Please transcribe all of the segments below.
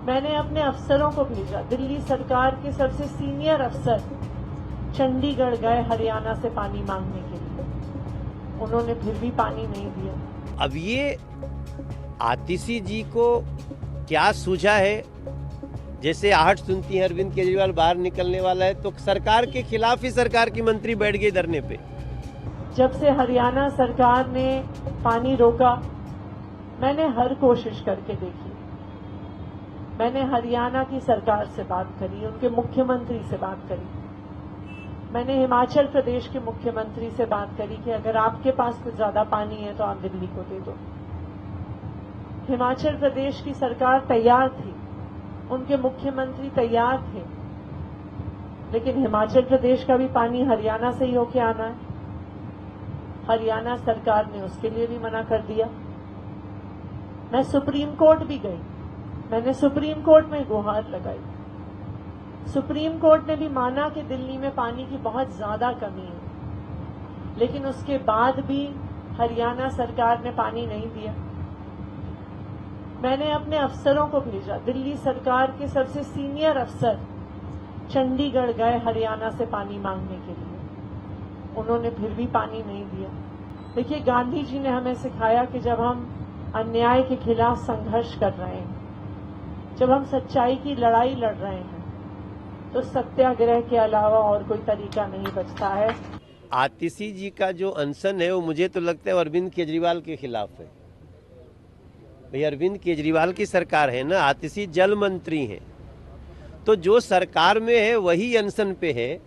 मैंने अपने अफसरों को भेजा। दिल्ली सरकार के सबसे सीनियर अफसर चंडीगढ़ गए हरियाणा से पानी मांगने के लिए। उन्होंने फिर भी पानी नहीं दिया। अब ये आतिशी जी को क्या सूझा है? जैसे आहट सुनती है अरविंद केजरीवाल बाहर निकलने वाला है तो सरकार के खिलाफ ही सरकार की मंत्री बैठ गई धरने पे। जब से हरियाणा सरकार ने पानी रोका, मैंने हर कोशिश करके देखी। मैंने हरियाणा की सरकार से बात करी, उनके मुख्यमंत्री से बात करी। मैंने हिमाचल प्रदेश के मुख्यमंत्री से बात करी कि अगर आपके पास कुछ ज्यादा पानी है तो आप दिल्ली को दे दो। हिमाचल प्रदेश की सरकार तैयार थी, उनके मुख्यमंत्री तैयार थे, लेकिन हिमाचल प्रदेश का भी पानी हरियाणा से ही होके आना है। हरियाणा सरकार ने उसके लिए भी मना कर दिया। मैं सुप्रीम कोर्ट भी गई, मैंने सुप्रीम कोर्ट में गुहार लगाई। सुप्रीम कोर्ट ने भी माना कि दिल्ली में पानी की बहुत ज्यादा कमी है, लेकिन उसके बाद भी हरियाणा सरकार ने पानी नहीं दिया। मैंने अपने अफसरों को भेजा। दिल्ली सरकार के सबसे सीनियर अफसर चंडीगढ़ गए हरियाणा से पानी मांगने के लिए। उन्होंने फिर भी पानी नहीं दिया। देखिए, गांधी जी ने हमें सिखाया कि जब हम अन्याय के खिलाफ संघर्ष कर रहे हैं, जब हम सच्चाई की लड़ाई लड़ रहे हैं, तो सत्याग्रह के अलावा और कोई तरीका नहीं बचता है। आतिशी जी का जो अनशन है वो मुझे तो लगता है अरविंद केजरीवाल के खिलाफ है। भाई, अरविंद केजरीवाल की सरकार है ना, आतिशी जल मंत्री हैं, तो जो सरकार में है वही अनशन पे है।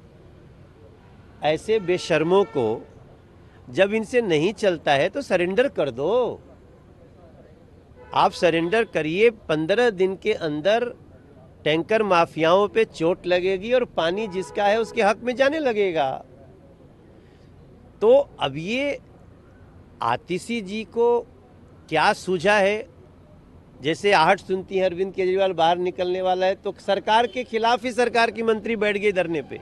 ऐसे बेशर्मों को जब इनसे नहीं चलता है तो सरेंडर कर दो। आप सरेंडर करिए, 15 दिन के अंदर टैंकर माफियाओं पे चोट लगेगी और पानी जिसका है उसके हक में जाने लगेगा। तो अब ये आतिशी जी को क्या सूझा है? जैसे आहट सुनती है अरविंद केजरीवाल बाहर निकलने वाला है तो सरकार के खिलाफ ही सरकार की मंत्री बैठ गई धरने पे।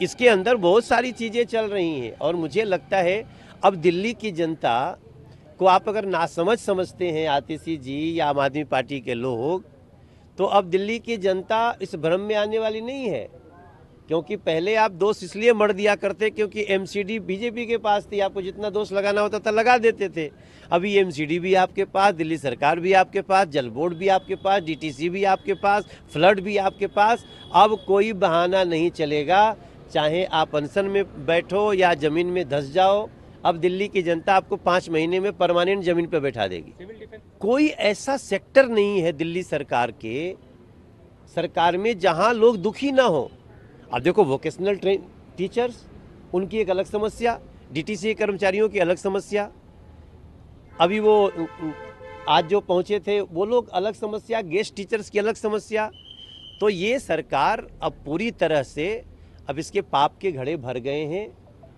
इसके अंदर बहुत सारी चीजें चल रही हैं और मुझे लगता है अब दिल्ली की जनता को आप अगर नासमझ समझते हैं आतिशी जी या आम आदमी पार्टी के लोग, तो अब दिल्ली की जनता इस भ्रम में आने वाली नहीं है। क्योंकि पहले आप दोष इसलिए मर दिया करते क्योंकि एमसीडी बीजेपी के पास थी, आपको जितना दोष लगाना होता था लगा देते थे। अभी एमसीडी भी आपके पास, दिल्ली सरकार भी आपके पास, जल बोर्ड भी आपके पास, डीटीसी भी आपके पास, फ्लड भी आपके पास। अब कोई बहाना नहीं चलेगा, चाहे आप अनशन में बैठो या जमीन में धंस जाओ। अब दिल्ली की जनता आपको 5 महीने में परमानेंट जमीन पर बैठा देगी। कोई ऐसा सेक्टर नहीं है दिल्ली सरकार में जहां लोग दुखी ना हो। अब देखो, वोकेशनल टीचर्स, उनकी एक अलग समस्या, डीटीसी कर्मचारियों की अलग समस्या, अभी वो आज जो पहुंचे थे वो लोग अलग समस्या, गेस्ट टीचर्स की अलग समस्या। तो ये सरकार अब पूरी तरह से अब इसके पाप के घड़े भर गए हैं।